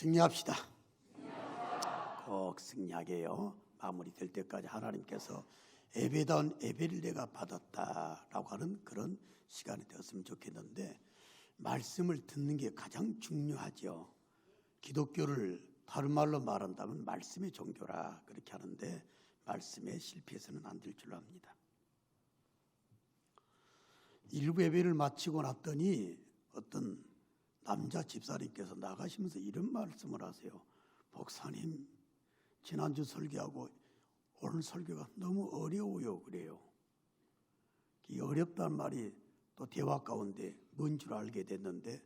승리합시다. 꼭 승리하게요. 마무리될 때까지 하나님께서 예배다운 예배를 내가 받았다라고 하는 그런 시간이 되었으면 좋겠는데, 말씀을 듣는 게 가장 중요하죠. 기독교를 다른 말로 말한다면 말씀의 종교라 그렇게 하는데, 말씀에 실패해서는 안 될 줄 압니다. 일부 예배를 마치고 났더니 어떤 남자 집사님께서 나가시면서 이런 말씀을 하세요. 목사님, 지난주 설교하고 오늘 설교가 너무 어려워요 그래요. 이 어렵다는 말이 또 대화 가운데 뭔 줄 알게 됐는데,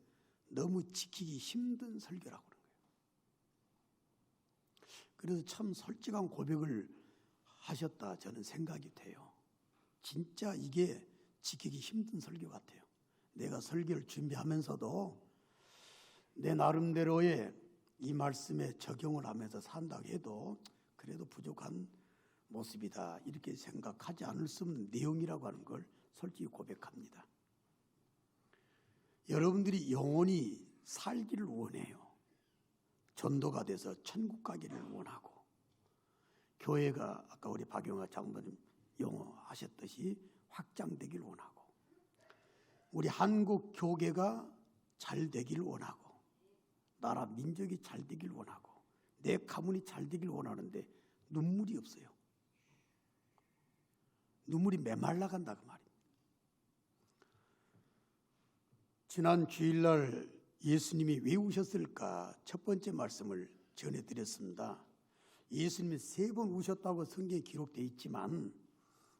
너무 지키기 힘든 설교라고 그런 거예요. 그래서 참 솔직한 고백을 하셨다 저는 생각이 돼요. 진짜 이게 지키기 힘든 설교 같아요. 내가 설교를 준비하면서도 내 나름대로의 이 말씀에 적용을 하면서 산다고 해도 그래도 부족한 모습이다 이렇게 생각하지 않을 수 없는 내용이라고 하는 걸 솔직히 고백합니다. 여러분들이 영원히 살기를 원해요. 전도가 돼서 천국 가기를 원하고, 교회가 아까 우리 박영하 장로님 용어하셨듯이 확장되길 원하고, 우리 한국 교계가 잘 되길 원하고, 나라 민족이 잘 되길 원하고, 내 가문이 잘 되길 원하는데 눈물이 없어요. 눈물이 메말라 간다 그 말입니다. 지난 주일날 예수님이 왜 우셨을까 첫 번째 말씀을 전해드렸습니다. 예수님이 3번 우셨다고 성경에 기록되어 있지만,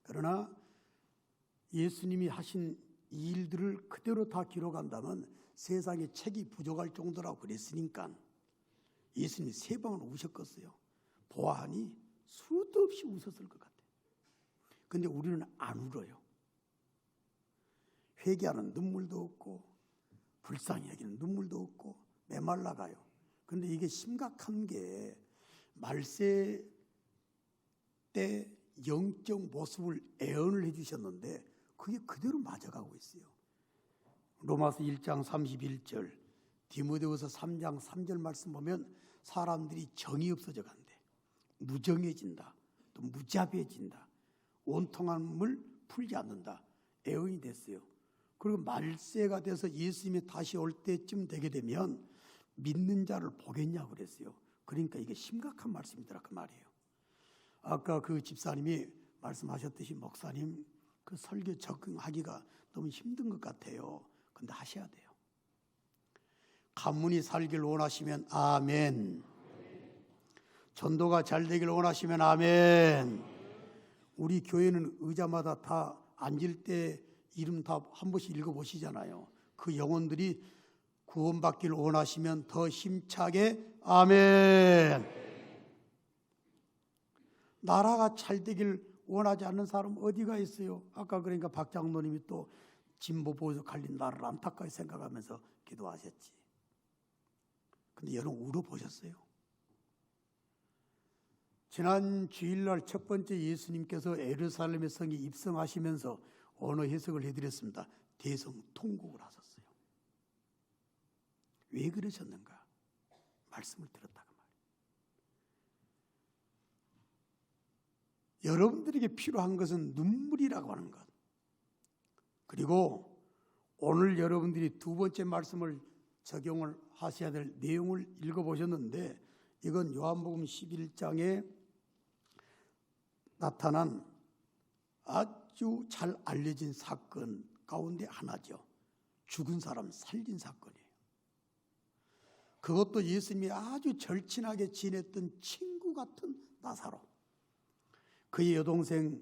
그러나 예수님이 하신 이 일들을 그대로 다 기록한다면 세상에 책이 부족할 정도라고 그랬으니까 예수님이 3번을 우셨겠어요. 보아하니 수도 없이 웃었을 것 같아요. 근데 우리는 안 울어요. 회개하는 눈물도 없고, 불쌍히 여기는 눈물도 없고, 메말라가요. 근데 이게 심각한 게, 말세 때 영적 모습을 예언을 해주셨는데 그게 그대로 맞아가고 있어요. 로마서 1장 31절, 디모데후서 3장 3절 말씀 보면 사람들이 정이 없어져 간대. 무정해진다, 또 무자비해진다, 온통함을 풀지 않는다, 예언이 됐어요. 그리고 말세가 돼서 예수님이 다시 올 때쯤 되게 되면 믿는 자를 보겠냐고 그랬어요. 그러니까 이게 심각한 말씀이더라 그 말이에요. 아까 그 집사님이 말씀하셨듯이, 목사님 그 설교 적응하기가 너무 힘든 것 같아요. 근데 하셔야 돼요. 가문이 살길 원하시면 아멘. 전도가 잘 되길 원하시면 아멘. 우리 교회는 의자마다 다 앉을 때 이름 다 한 번씩 읽어보시잖아요. 그 영혼들이 구원받기를 원하시면 더 힘차게 아멘. 나라가 잘 되길 원하지 않는 사람 어디가 있어요? 아까 그러니까 박 장로님이 또 진보 보수 갈린 나라를 안타까이 생각하면서 기도하셨지. 근데 여러분 울어보셨어요? 지난 주일날 첫 번째 예수님께서 예루살렘의 성에 입성하시면서 언어 해석을 해드렸습니다. 대성통곡을 하셨어요. 왜 그러셨는가? 말씀을 들었다고 말이에요. 여러분들에게 필요한 것은 눈물이라고 하는 것. 그리고 오늘 여러분들이 두 번째 말씀을 적용을 하셔야 될 내용을 읽어보셨는데, 이건 요한복음 11장에 나타난 아주 잘 알려진 사건 가운데 하나죠. 죽은 사람 살린 사건이에요. 그것도 예수님이 아주 절친하게 지냈던 친구 같은 나사로, 그의 여동생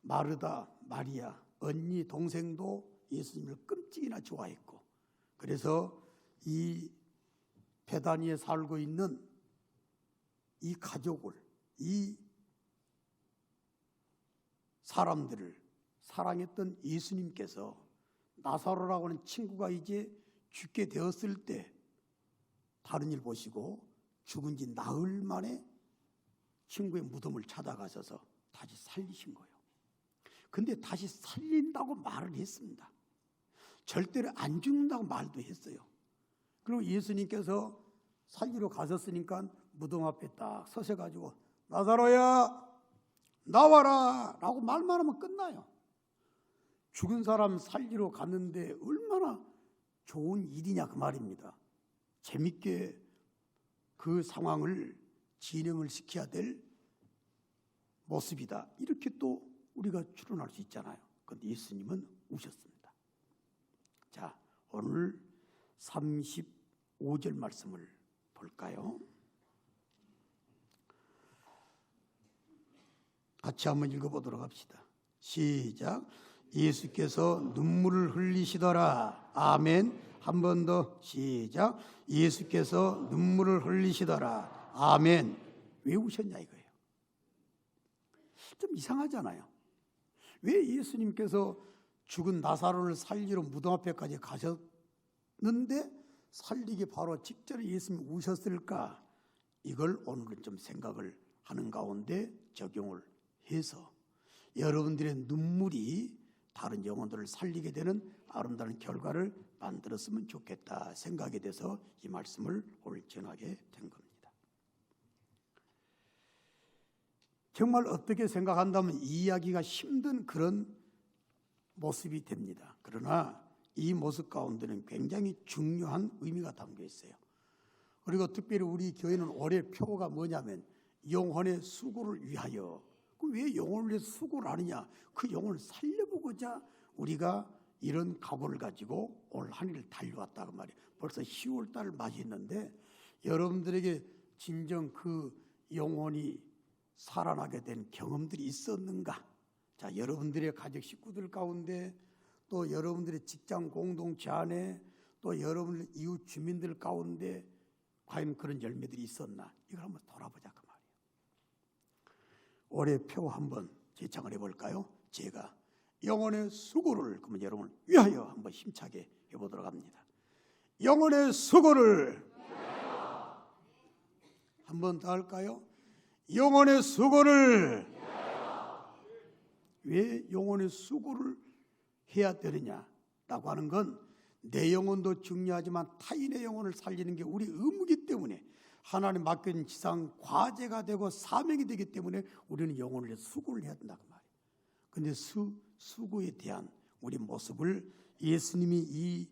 마르다, 마리아, 언니, 동생도 예수님을 끔찍이나 좋아했고, 그래서 이 베다니에 살고 있는 이 가족을, 이 사람들을 사랑했던 예수님께서 나사로라고 하는 친구가 이제 죽게 되었을 때 다른 일 보시고 죽은 지 나흘 만에 친구의 무덤을 찾아가셔서 다시 살리신 거예요. 근데 다시 살린다고 말을 했습니다. 절대로 안 죽는다고 말도 했어요. 그리고 예수님께서 살리러 가셨으니까 무덤 앞에 딱 서셔가지고 나사로야 나와라 라고 말만 하면 끝나요. 죽은 사람 살리러 갔는데 얼마나 좋은 일이냐 그 말입니다. 재밌게 그 상황을 진행을 시켜야 될 모습이다. 이렇게 또 우리가 추론할 수 있잖아요. 그런데 예수님은 우셨습니다. 자, 오늘 35절 말씀을 볼까요? 같이 한번 읽어보도록 합시다. 시작. 예수께서 눈물을 흘리시더라. 아멘. 한 번 더 시작. 예수께서 눈물을 흘리시더라. 아멘. 왜 우셨냐 이거예요. 좀 이상하잖아요. 왜 예수님께서 죽은 나사로를 살리러 무덤 앞에까지 가셨는데 살리기 바로 직전에 예수님이 우셨을까? 이걸 오늘은 좀 생각을 하는 가운데 적용을 해서 여러분들의 눈물이 다른 영혼들을 살리게 되는 아름다운 결과를 만들었으면 좋겠다 생각이 돼서 이 말씀을 오늘 전하게 된 겁니다. 정말 어떻게 생각한다면 이해하기가 힘든 그런 모습이 됩니다. 그러나 이 모습 가운데는 굉장히 중요한 의미가 담겨 있어요. 그리고 특별히 우리 교회는 올해 표가 뭐냐면 영혼의 수고를 위하여. 왜 영혼을 위해서 수고를 하느냐? 그 영혼을 살려보고자 우리가 이런 각오를 가지고 올 한 해를 달려왔다고 말이에요. 벌써 10월 달을 맞이했는데 여러분들에게 진정 그 영혼이 살아나게 된 경험들이 있었는가? 자, 여러분들의 가족 식구들 가운데 또 여러분들의 직장 공동체 안에 또 여러분의 이웃 주민들 가운데 과연 그런 열매들이 있었나? 이걸 한번 돌아보자 그 말이에요. 올해 표 한번 제창을 해볼까요? 제가 영혼의 수고를 그러면 여러분을 위하여 한번 힘차게 해보도록 합니다. 영혼의 수고를 한번 더 할까요? 영혼의 수고를 왜 영혼의 수고를 해야 되느냐라고 하는 건 내 영혼도 중요하지만 타인의 영혼을 살리는 게 우리 의무이기 때문에 하나님 맡겨진 지상 과제가 되고 사명이 되기 때문에 우리는 영혼을 위해서 수고를 해야 된다고 말이에요. 그런데 수고에 대한 우리 모습을 예수님이 이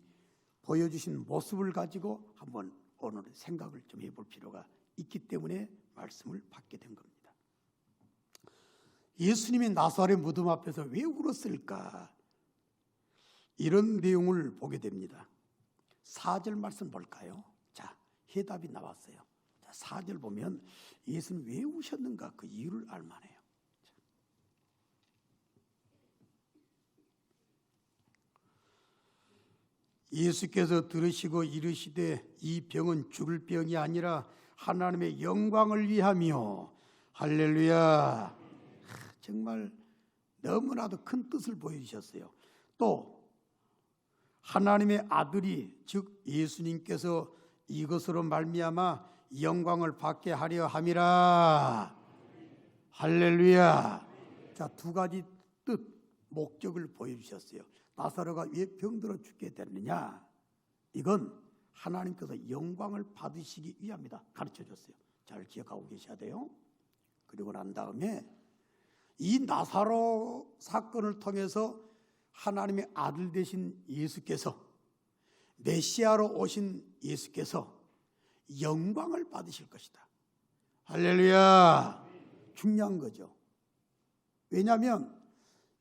보여주신 모습을 가지고 한번 오늘 생각을 좀 해볼 필요가 있기 때문에 말씀을 받게 된 겁니다. 예수님이 나사렛 무덤 앞에서 왜 울었을까? 이런 내용을 보게 됩니다. 4절 말씀 볼까요? 자, 해답이 나왔어요. 자, 4절 보면 예수님 왜 우셨는가 그 이유를 알만해요. 예수께서 들으시고 이르시되 이 병은 죽을 병이 아니라 하나님의 영광을 위하며 할렐루야. 정말 너무나도 큰 뜻을 보여주셨어요. 또 하나님의 아들이 즉 예수님께서 이것으로 말미암아 영광을 받게 하려 함이라. 할렐루야. 자, 두 가지 뜻 목적을 보여주셨어요. 나사로가 왜 병들어 죽게 됐느냐? 이건 하나님께서 영광을 받으시기 위함이다 가르쳐줬어요. 잘 기억하고 계셔야 돼요. 그리고 난 다음에 이 나사로 사건을 통해서 하나님의 아들 되신 예수께서 메시아로 오신 예수께서 영광을 받으실 것이다. 할렐루야. 중요한 거죠. 왜냐하면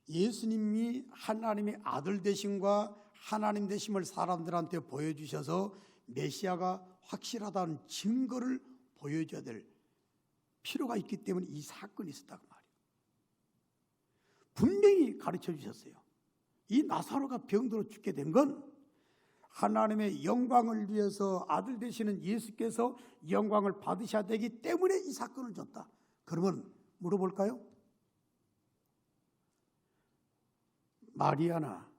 예수님이 하나님의 아들 되심과 하나님 되심을 사람들한테 보여주셔서 메시아가 확실하다는 증거를 보여줘야 될 필요가 있기 때문에 이 사건이 있었다고 말이에요. 분명히 가르쳐 주셨어요. 이 나사로가 병들어 죽게 된 건 하나님의 영광을 위해서 아들 되시는 예수께서 영광을 받으셔야 되기 때문에 이 사건을 줬다. 그러면 물어볼까요? 마리아나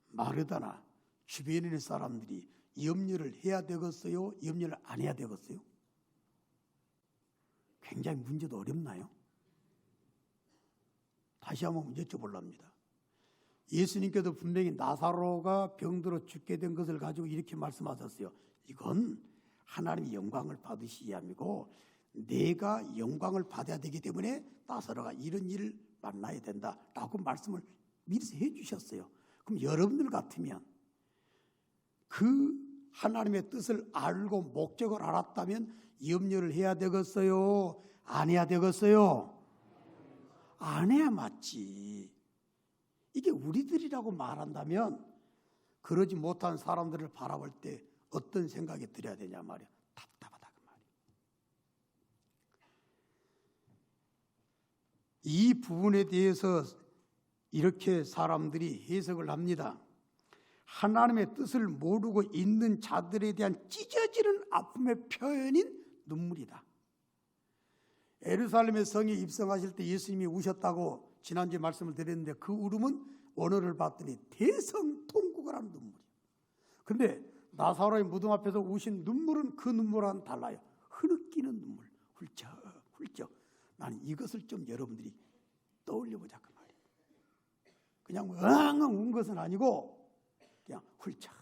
마르다나 주변에 있는 사람들이 염려를 해야 되겠어요? 염려를 안 해야 되겠어요? 굉장히 문제도 어렵나요? 다시 한번 여쭤보려 합니다. 예수님께서 분명히 나사로가 병들어 죽게 된 것을 가지고 이렇게 말씀하셨어요. 이건 하나님이 영광을 받으시기 위함이고 내가 영광을 받아야 되기 때문에 나사로가 이런 일을 만나야 된다라고 말씀을 미리 해주셨어요. 그럼 여러분들 같으면 그 하나님의 뜻을 알고 목적을 알았다면 염려를 해야 되겠어요? 안 해야 되겠어요? 안 해야 맞지. 이게 우리들이라고 말한다면 그러지 못한 사람들을 바라볼 때 어떤 생각이 들어야 되냐 말이야. 답답하다 그 말이야. 이 부분에 대해서 이렇게 사람들이 해석을 합니다. 하나님의 뜻을 모르고 있는 자들에 대한 찢어지는 아픔의 표현인 눈물이다. 예루살렘의 성에 입성하실 때 예수님이 우셨다고 지난주에 말씀을 드렸는데 그 울음은 원어를 봤더니 대성통곡을 하는 눈물이에요. 그런데 나사로의 무덤 앞에서 우신 눈물은 그 눈물과는 달라요. 흐느끼는 눈물, 훌쩍. 나는 이것을 좀 여러분들이 떠올려보자 그 말이에요. 그냥 엉엉 운 것은 아니고 그냥 훌쩍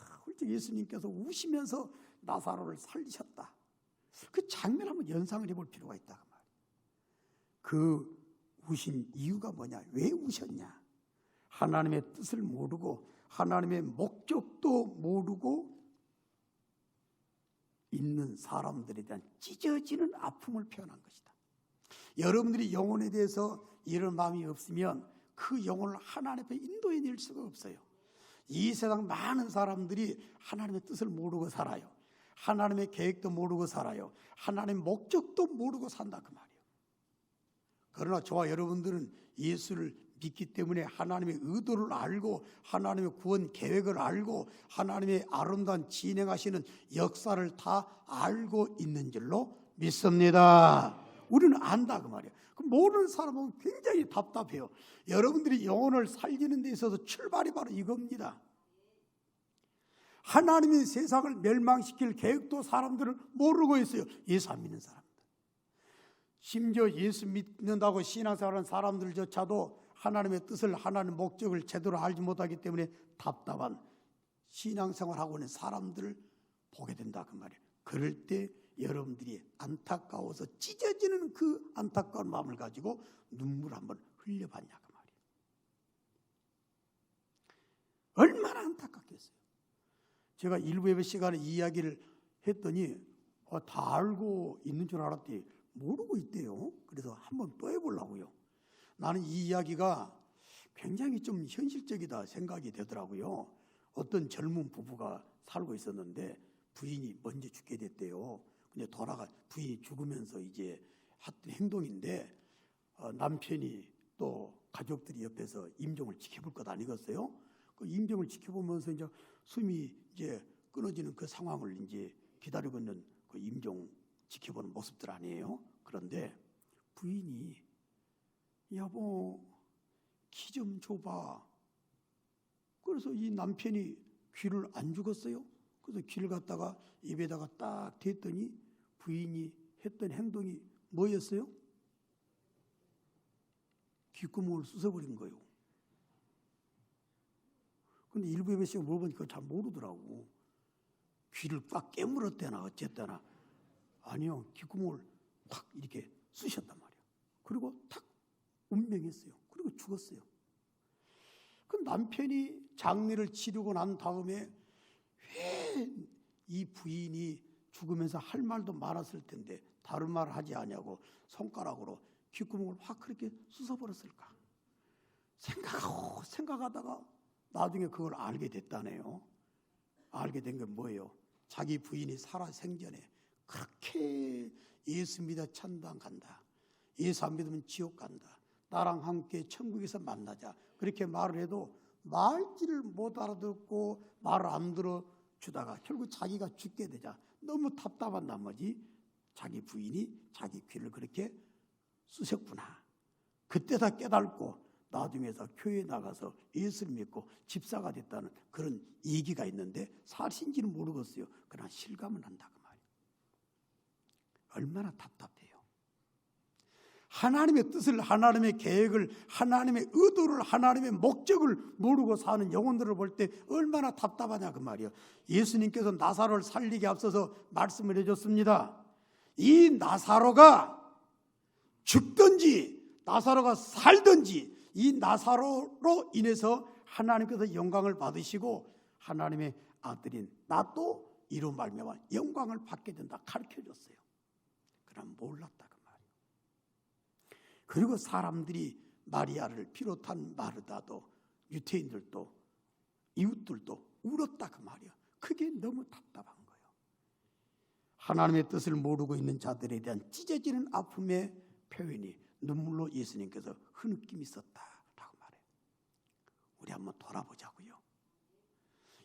예수님께서 우시면서 나사로를 살리셨다. 그 장면 한번 연상을 해볼 필요가 있다 그 말이에요. 그 우신 이유가 뭐냐? 왜 우셨냐? 하나님의 뜻을 모르고 하나님의 목적도 모르고 있는 사람들에 대한 찢어지는 아픔을 표현한 것이다. 여러분들이 영혼에 대해서 이런 마음이 없으면 그 영혼을 하나님 앞에 인도해낼 수가 없어요. 이 세상 많은 사람들이 하나님의 뜻을 모르고 살아요. 하나님의 계획도 모르고 살아요. 하나님의 목적도 모르고 산다 그 말이에요. 그러나 저와 여러분들은 예수를 믿기 때문에 하나님의 의도를 알고 하나님의 구원 계획을 알고 하나님의 아름다운 진행하시는 역사를 다 알고 있는 줄로 믿습니다. 우리는 안다 그 말이에요. 모르는 사람은 굉장히 답답해요. 여러분들이 영혼을 살리는 데 있어서 출발이 바로 이겁니다. 하나님이 세상을 멸망시킬 계획도 사람들은 모르고 있어요. 예수 안 믿는 사람들. 심지어 예수 믿는다고 신앙생활하는 사람들조차도 하나님의 뜻을 하나님의 목적을 제대로 알지 못하기 때문에 답답한 신앙생활하고 있는 사람들을 보게 된다 그 말이에요. 그럴 때 여러분들이 안타까워서 찢어지는 그 안타까운 마음을 가지고 눈물 한번 흘려봤냐 그 말이에요. 얼마나 안타깝겠어요. 제가 일부 예배 시간에 이 이야기를 했더니 다 알고 있는 줄 알았더니 모르고 있대요. 그래서 한번 또 해보려고요. 나는 이 이야기가 굉장히 좀 현실적이다 생각이 되더라고요. 어떤 젊은 부부가 살고 있었는데 부인이 먼저 죽게 됐대요. 근데 부인이 죽으면서 이제 했던 행동인데 남편이 또 가족들이 옆에서 임종을 지켜볼 것 아니겠어요? 그 임종을 지켜보면서 이제 숨이 이제 끊어지는 그 상황을 이제 기다리고 있는 그 임종 지켜보는 모습들 아니에요? 그런데 부인이 여보 기 좀 줘봐. 그래서 이 남편이 귀를 안 죽었어요. 그래서 귀를 갖다가 입에다가 딱 댔더니 부인이 했던 행동이 뭐였어요? 귓구멍을 쑤셔버린 거예요. 근데 일부 예배 시간 물어보니까 잘 모르더라고. 귀를 꽉 깨물었대나 어쨌거나. 아니요, 귓구멍을 확 이렇게 쑤셨단 말이에요. 그리고 탁 운명했어요. 그리고 죽었어요. 그 남편이 장례를 치르고 난 다음에 왜 이 부인이 죽으면서 할 말도 많았을 텐데 다른 말을 하지 않냐고 손가락으로 귓구멍을 확 그렇게 쑤셔버렸을까? 생각하다가 나중에 그걸 알게 됐다네요. 알게 된 게 뭐예요? 자기 부인이 살아 생전에 그렇게 예수 믿어 천당 간다. 예수 안 믿으면 지옥 간다. 나랑 함께 천국에서 만나자. 그렇게 말을 해도 말귀를 못 알아듣고 말을 안 들어주다가 결국 자기가 죽게 되자 너무 답답한 나머지 자기 부인이 자기 귀를 그렇게 쑤셨구나. 그때 다 깨닫고 나중에서 교회에 나가서 예수를 믿고 집사가 됐다는 그런 얘기가 있는데 사실인지는 모르겠어요. 그러나 실감은 한다 그 말이에요. 얼마나 답답해요. 하나님의 뜻을, 하나님의 계획을, 하나님의 의도를, 하나님의 목적을 모르고 사는 영혼들을 볼 때 얼마나 답답하냐 그 말이에요. 예수님께서 나사로를 살리기 앞서서 말씀을 해줬습니다. 이 나사로가 죽든지 나사로가 살든지 이 나사로로 인해서 하나님께서 영광을 받으시고 하나님의 아들인 나도 이로 말미암아 영광을 받게 된다 가르쳐줬어요. 그러나 몰랐다 그 말이에요. 그리고 사람들이 마리아를 비롯한 마르다도 유태인들도 이웃들도 울었다 그 말이에요. 그게 너무 답답한 거예요. 하나님의 뜻을 모르고 있는 자들에 대한 찢어지는 아픔의 표현이 눈물로 예수님께서 흐느낌이 있었다라고 말해요. 우리 한번 돌아보자고요.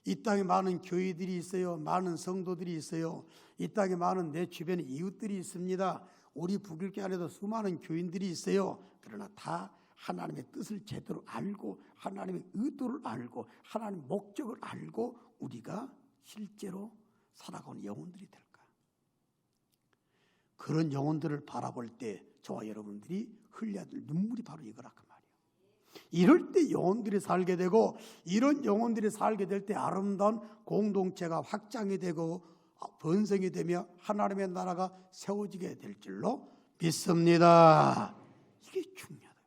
이 땅에 많은 교회들이 있어요. 많은 성도들이 있어요. 이 땅에 많은 내 주변에 이웃들이 있습니다. 우리 북일교 안에도 수많은 교인들이 있어요. 그러나 다 하나님의 뜻을 제대로 알고 하나님의 의도를 알고 하나님의 목적을 알고 우리가 실제로 살아가는 영혼들이 될까? 그런 영혼들을 바라볼 때 저와 여러분들이 흘려야 될 눈물이 바로 이거라 그 말이에요. 이럴 때 영혼들이 살게 되고 이런 영혼들이 살게 될 때 아름다운 공동체가 확장이 되고 번성이 되며 하나님의 나라가 세워지게 될 줄로 믿습니다. 이게 중요하다.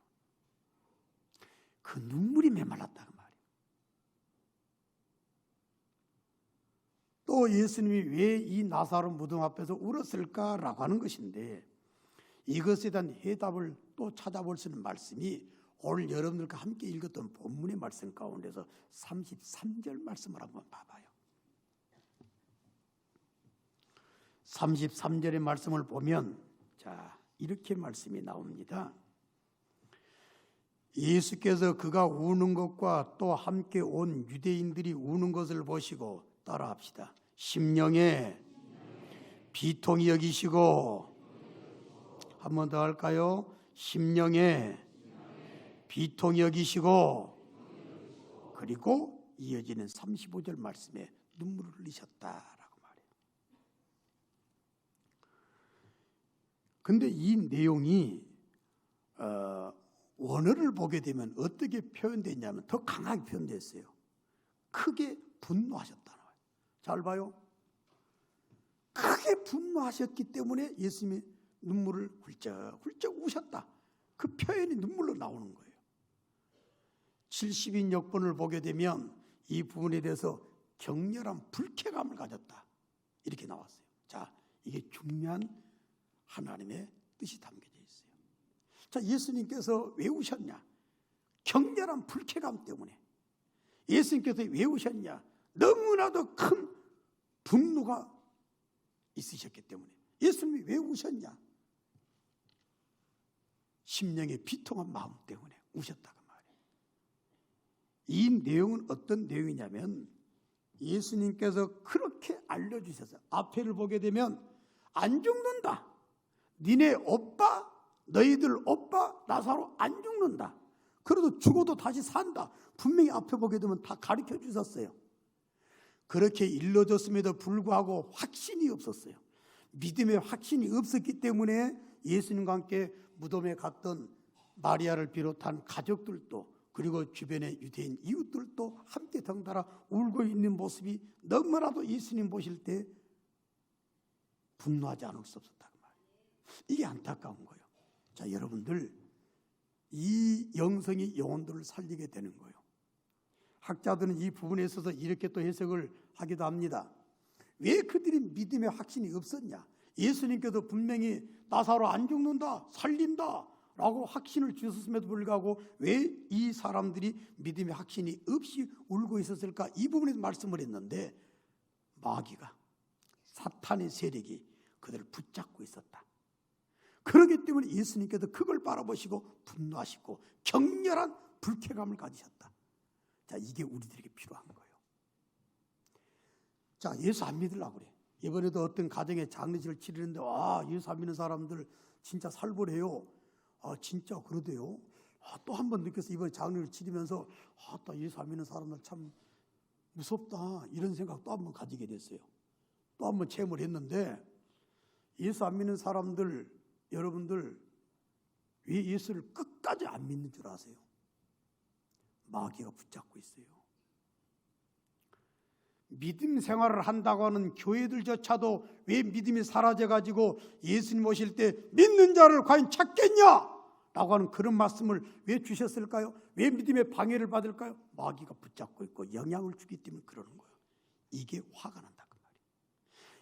그 눈물이 메말랐다 그 말이에요. 또 예수님이 왜 이 나사로 무덤 앞에서 울었을까라고 하는 것인데 이것에 대한 해답을 또 찾아볼 수 있는 말씀이 오늘 여러분들과 함께 읽었던 본문의 말씀 가운데서 33절 말씀을 한번 봐봐요. 33절의 말씀을 보면 자 이렇게 말씀이 나옵니다. 예수께서 그가 우는 것과 또 함께 온 유대인들이 우는 것을 보시고 따라합시다. 심령에 비통히 여기시고 한 번 더 할까요? 심령에 비통히 여기시고 그리고 이어지는 35절 말씀에 눈물을 흘리셨다라고 말해요. 근데 이 내용이 원어를 보게 되면 어떻게 표현되냐면 더 강하게 표현됐어요. 크게 분노하셨다는 거예요. 잘 봐요. 크게 분노하셨기 때문에 예수님이 눈물을 훌쩍훌쩍 우셨다. 그 표현이 눈물로 나오는 거예요. 70인 역본을 보게 되면 이 부분에 대해서 격렬한 불쾌감을 가졌다. 이렇게 나왔어요. 자, 이게 중요한 하나님의 뜻이 담겨져 있어요. 자, 예수님께서 왜 우셨냐? 격렬한 불쾌감 때문에. 예수님께서 왜 우셨냐? 너무나도 큰 분노가 있으셨기 때문에. 예수님이 왜 우셨냐? 심령의 비통한 마음 때문에 우셨다고 말이에요. 이 내용은 어떤 내용이냐면 예수님께서 그렇게 알려주셔서 앞에를 보게 되면 안 죽는다. 니네 오빠, 너희들 오빠 나사로 안 죽는다. 그래도 죽어도 다시 산다. 분명히 앞에 보게 되면 다 가르쳐 주셨어요. 그렇게 일러줬음에도 불구하고 확신이 없었어요. 믿음의 확신이 없었기 때문에 예수님과 함께 무덤에 갔던 마리아를 비롯한 가족들도 그리고 주변의 유대인 이웃들도 함께 덩달아 울고 있는 모습이 너무나도 예수님 보실 때 분노하지 않을 수 없었다고 말이에요. 이게 안타까운 거예요. 자, 여러분들 이 영성이 영혼들을 살리게 되는 거예요. 학자들은 이 부분에 있어서 이렇게 또 해석을 하기도 합니다. 왜 그들이 믿음의 확신이 없었냐? 예수님께서 분명히 나사로 안 죽는다, 살린다 라고 확신을 주셨음에도 불구하고 왜 이 사람들이 믿음의 확신이 없이 울고 있었을까? 이 부분에서 말씀을 했는데 마귀가, 사탄의 세력이 그들을 붙잡고 있었다. 그렇기 때문에 예수님께서 그걸 바라보시고 분노하시고 격렬한 불쾌감을 가지셨다. 자, 이게 우리들에게 필요한 거예요. 자, 예수 안 믿으려고 그래. 이번에도 어떤 가정에 장례식을 치르는데 예수 안 믿는 사람들 진짜 살벌해요. 진짜 그러대요. 또 한 번 느껴서 이번에 장례를 치르면서 또 예수 안 믿는 사람들 참 무섭다 이런 생각 또 한 번 가지게 됐어요. 또 한 번 체험을 했는데 예수 안 믿는 사람들 여러분들 왜 예수를 끝까지 안 믿는 줄 아세요? 마귀가 붙잡고 있어요. 믿음 생활을 한다고 하는 교회들조차도 왜 믿음이 사라져가지고 예수님 오실 때 믿는 자를 과연 찾겠냐? 라고 하는 그런 말씀을 왜 주셨을까요? 왜 믿음의 방해를 받을까요? 마귀가 붙잡고 있고 영향을 주기 때문에 그러는 거예요. 이게 화가 난다 그 말이에요.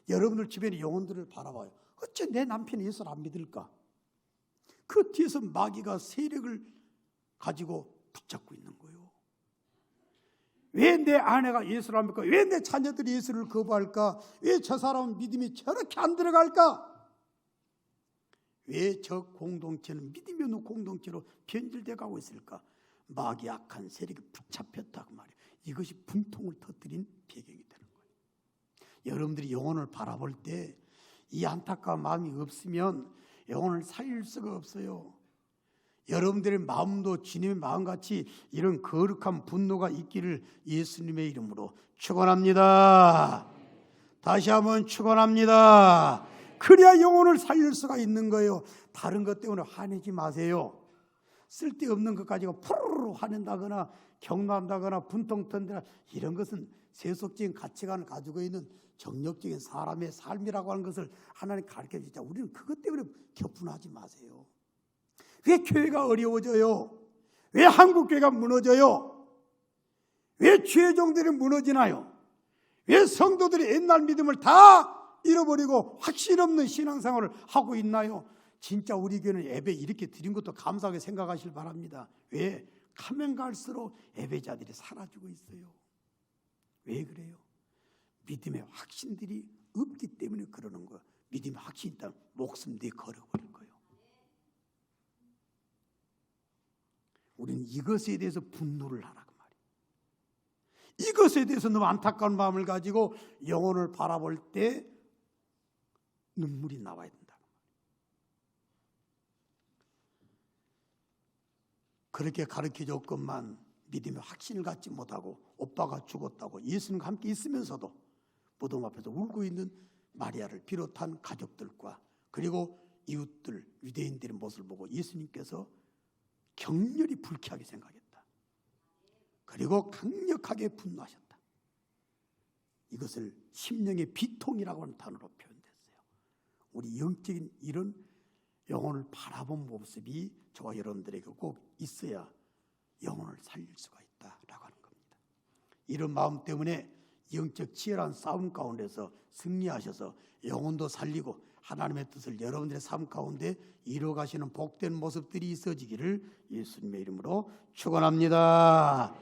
여러분들 주변의 영혼들을 바라봐요. 어째 내 남편이 예수를 안 믿을까? 그 뒤에서 마귀가 세력을 가지고 붙잡고 있는 거예요. 왜 내 아내가 예수를 안 믿을까? 왜 내 자녀들이 예수를 거부할까? 왜 저 사람은 믿음이 저렇게 안 들어갈까? 왜 저 공동체는 믿음이 없는 공동체로 변질돼 가고 있을까? 마귀 악한 세력이 붙잡혔다 그 말이에요. 이것이 분통을 터뜨린 배경이 되는 거예요. 여러분들이 영혼을 바라볼 때 이 안타까운 마음이 없으면 영혼을 살릴 수가 없어요. 여러분들의 마음도 주님의 마음같이 이런 거룩한 분노가 있기를 예수님의 이름으로 축원합니다. 다시 한번 축원합니다. 그래야 영혼을 살릴 수가 있는 거예요. 다른 것 때문에 화내지 마세요. 쓸데없는 것 가지고 푸르르 화낸다거나 경노한다거나 분통 턴다거나 이런 것은 세속적인 가치관을 가지고 있는 정력적인 사람의 삶이라고 하는 것을 하나님 가르쳐주자. 우리는 그것 때문에 격분하지 마세요. 왜 교회가 어려워져요? 왜 한국교회가 무너져요? 왜 주의종들이 무너지나요? 왜 성도들이 옛날 믿음을 다 잃어버리고 확신 없는 신앙생활을 하고 있나요? 진짜 우리 교회는 예배 이렇게 드린 것도 감사하게 생각하실 바랍니다. 왜? 가면 갈수록 예배자들이 사라지고 있어요. 왜 그래요? 믿음의 확신들이 없기 때문에 그러는 거예요. 믿음의 확신이 있다면 목숨 내 걸어버릴 거예요. 우리는 이것에 대해서 분노를 하라고 말이에요. 이것에 대해서 너무 안타까운 마음을 가지고 영혼을 바라볼 때 눈물이 나와야 된다. 그렇게 가르쳐줬건만 믿음의 확신을 갖지 못하고 오빠가 죽었다고 예수님과 함께 있으면서도 무덤 앞에서 울고 있는 마리아를 비롯한 가족들과 그리고 이웃들, 유대인들의 모습을 보고 예수님께서 격렬히 불쾌하게 생각했다. 그리고 강력하게 분노하셨다. 이것을 심령의 비통이라고 하는 단어로 표현됐어요. 우리 영적인 이런 영혼을 바라본 모습이 저와 여러분들에게 꼭 있어야 영혼을 살릴 수가 있다라고 하는 겁니다. 이런 마음 때문에 영적 치열한 싸움 가운데서 승리하셔서 영혼도 살리고 하나님의 뜻을 여러분들의 삶 가운데 이루어가시는 복된 모습들이 있어지기를 예수님의 이름으로 축원합니다.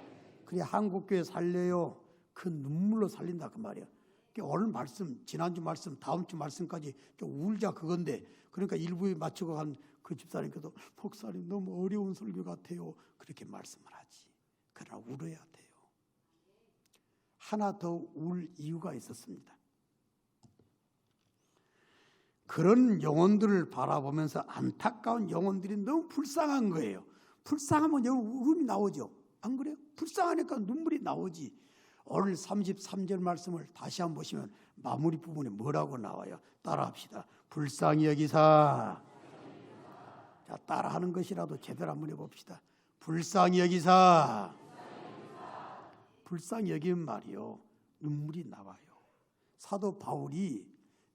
그래 한국교회 살려요. 그 눈물로 살린다 그 말이야. 오늘 말씀, 지난주 말씀, 다음 주 말씀까지 울자 그건데 그러니까 일부에 맞추고 간 그 집사님께도 목사님 너무 어려운 설교 같아요. 그렇게 말씀을 하지. 그러나 울어야 돼요. 하나 더 울 이유가 있었습니다. 그런 영혼들을 바라보면서 안타까운 영혼들이 너무 불쌍한 거예요. 불쌍하면 울음이 나오죠. 안 그래요? 불쌍하니까 눈물이 나오지. 오늘 33절 말씀을 다시 한번 보시면 마무리 부분에 뭐라고 나와요? 따라합시다. 불쌍히 여기사. 자, 따라하는 것이라도 제대로 한번 해봅시다. 불쌍히 여기사. 불쌍히 여기면 말이요. 눈물이 나와요. 사도 바울이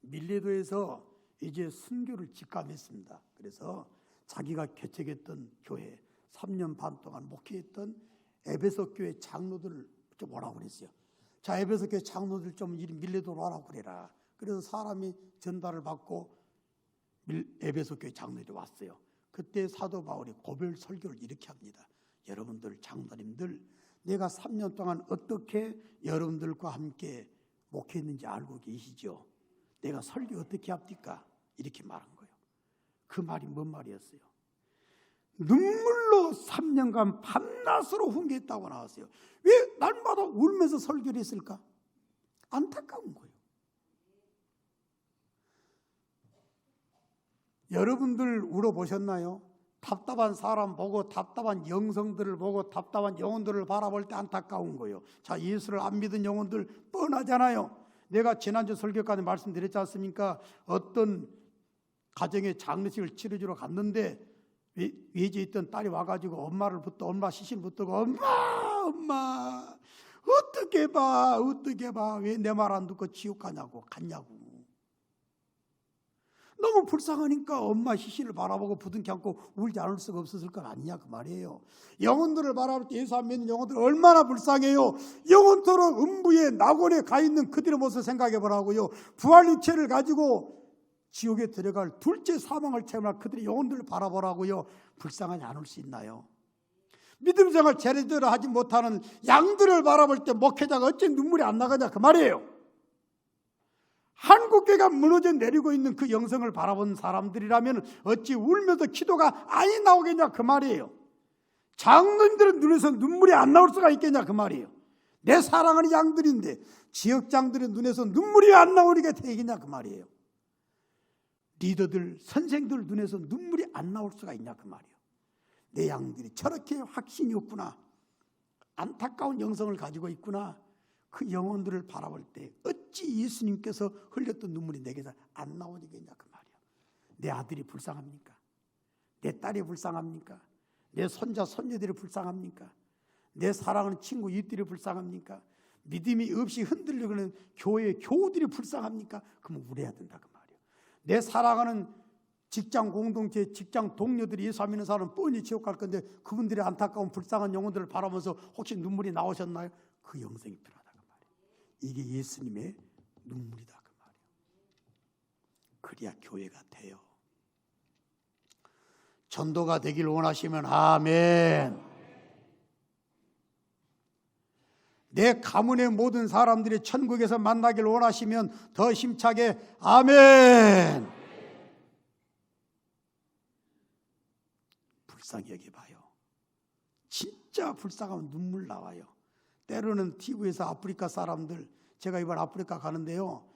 밀레도에서 이제 순교를 직감했습니다. 그래서 자기가 개척했던 교회 3년 반 동안 목회했던 에베소 교회 장로들을 좀 오라고 그랬어요. 자, 에베소 교회 장로들 좀 이리 밀레도로 오라고 그래라. 그래서 사람이 전달을 받고 에베소 교회 장로들이 왔어요. 그때 사도 바울이 고별 설교를 이렇게 합니다. 여러분들 장로님들, 내가 3년 동안 어떻게 여러분들과 함께 목회했는지 알고 계시죠? 내가 설교 어떻게 합니까? 이렇게 말한 거예요. 그 말이 뭔 말이었어요? 눈물로 3년간 밤낮으로 훈계했다고 나왔어요. 왜 날마다 울면서 설교를 했을까? 안타까운 거예요. 여러분들 울어보셨나요? 답답한 사람 보고 답답한 영성들을 보고 답답한 영혼들을 바라볼 때 안타까운 거예요. 자, 예수를 안 믿은 영혼들 뻔하잖아요. 내가 지난주 설교까지 말씀드렸지 않습니까? 어떤 가정에 장례식을 치러주러 갔는데 외지에 있던 딸이 와가지고 엄마 시신을 붙들고 엄마 어떻게 봐 왜 내 말 안 듣고 지옥 갔냐고 너무 불쌍하니까 엄마 시신을 바라보고 부둥켜 안고 울지 않을 수가 없었을 건 아니냐 그 말이에요. 영혼들을 바라볼 때 예수 안 믿는 영혼들 얼마나 불쌍해요. 영혼처럼 음부의 낙원에 가 있는 그들의 모습을 생각해 보라고요. 부활 육체를 가지고 지옥에 들어갈 둘째 사망을 체험할 그들의 영혼들을 바라보라고요. 불쌍하지 않을 수 있나요? 믿음 생활 제대로 하지 못하는 양들을 바라볼 때 목회자가 어째 눈물이 안 나가냐 그 말이에요. 한국교회가 무너져 내리고 있는 그 영성을 바라본 사람들이라면 어찌 울면서 기도가 아니 나오겠냐 그 말이에요. 장로님들은 눈에서 눈물이 안 나올 수가 있겠냐 그 말이에요. 내 사랑하는 양들인데 지역장들의 눈에서 눈물이 안 나오게 되겠냐 그 말이에요. 리더들, 선생들 눈에서 눈물이 안 나올 수가 있냐 그 말이에요. 내 양들이 저렇게 확신이 없구나, 안타까운 영성을 가지고 있구나. 그 영혼들을 바라볼 때 어찌 예수님께서 흘렸던 눈물이 내게서 안 나오겠냐 그 말이에요. 내 아들이 불쌍합니까? 내 딸이 불쌍합니까? 내 손자 손녀들이 불쌍합니까? 내 사랑하는 친구 이웃들이 불쌍합니까? 믿음이 없이 흔들리는 교회 교우들이 불쌍합니까? 그러면 울어야 된다 그 말이에요. 내 사랑하는 직장 공동체, 직장 동료들이 예수 안 믿는 사람은 뻔히 지옥 갈 건데 그분들의 안타까운 불쌍한 영혼들을 바라보면서 혹시 눈물이 나오셨나요? 그 영성이 필요하다. 이게 예수님의 눈물이다 그 말이에요. 그래야 교회가 돼요. 전도가 되길 원하시면 아멘. 내 가문의 모든 사람들이 천국에서 만나길 원하시면 더 힘차게 아멘. 불쌍히 여겨봐요. 진짜 불쌍하면 눈물 나와요. 때로는 TV에서 아프리카 사람들, 제가 이번 아프리카 가는데요,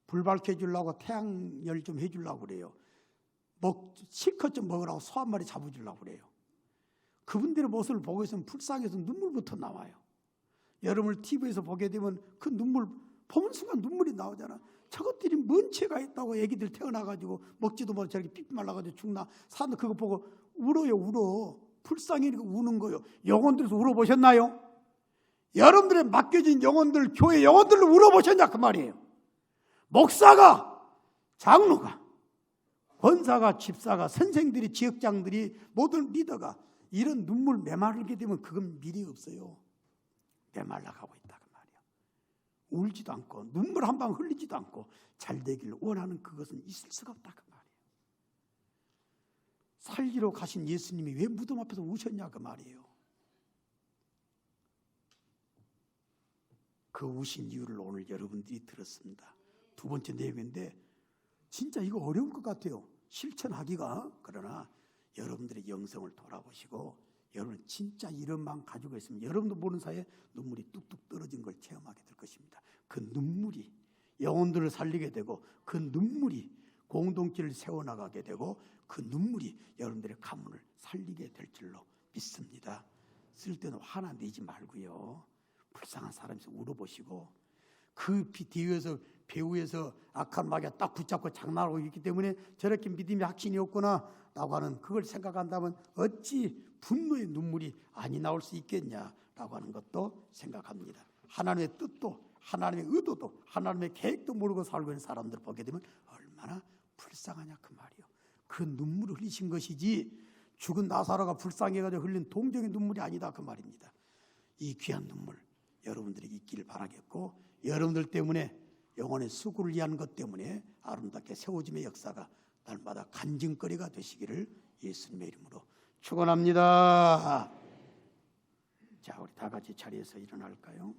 불 밝혀주려고 태양열 좀 해주려고 그래요. 실컷 좀 먹으라고 소 한 마리 잡아주려고 그래요. 그분들의 모습을 보고 있으면 불쌍해서 눈물부터 나와요. 여러분을 TV에서 보게 되면 그 눈물 보는 순간 눈물이 나오잖아. 저것들이 뭔 죄가 있다고 애기들 태어나가지고 먹지도 못해 저렇게 삐삐 말라가지고 죽나. 사람들 그거 보고 울어. 불쌍히니까 우는 거예요. 영혼들에서 울어보셨나요? 여러분들의 맡겨진 영혼들, 교회 영혼들을 울어보셨냐 그 말이에요. 목사가, 장로가, 권사가, 집사가, 선생들이, 지역장들이, 모든 리더가 이런 눈물 메마르게 되면 그건 미래 없어요. 메말라가고 있다 그 말이에요. 울지도 않고 눈물 한 방 흘리지도 않고 잘 되기를 원하는 그것은 있을 수가 없다 그 말이에요. 살리러 가신 예수님이 왜 무덤 앞에서 우셨냐 그 말이에요. 그 우신 이유를 오늘 여러분들이 들었습니다. 두 번째 내용인데 진짜 이거 어려울 것 같아요. 실천하기가. 그러나 여러분들의 영성을 돌아보시고 여러분 진짜 이런 마음 가지고 있으면 여러분도 모르는 사이에 눈물이 뚝뚝 떨어진 걸 체험하게 될 것입니다. 그 눈물이 영혼들을 살리게 되고 그 눈물이 공동체를 세워나가게 되고 그 눈물이 여러분들의 가문을 살리게 될 줄로 믿습니다. 쓸 때는 화나 내지 말고요. 불쌍한 사람에서 울어보시고 그 뒤에서 배후에서 악한 마귀가 딱 붙잡고 장난하고 있기 때문에 저렇게 믿음이 확신이 없구나 라고 하는 그걸 생각한다면 어찌 분노의 눈물이 아니 나올 수 있겠냐라고 하는 것도 생각합니다. 하나님의 뜻도 하나님의 의도도 하나님의 계획도 모르고 살고 있는 사람들을 보게 되면 얼마나 불쌍하냐 그 말이에요. 그 눈물을 흘리신 것이지 죽은 나사로가 불쌍해가지고 흘린 동정의 눈물이 아니다 그 말입니다. 이 귀한 눈물 여러분들에게 있기를 바라겠고 여러분들 때문에 영혼의 수고를 위한 것 때문에 아름답게 세워짐의 역사가 날마다 간증거리가 되시기를 예수님의 이름으로 축원합니다. 자, 우리 다 같이 자리에서 일어날까요?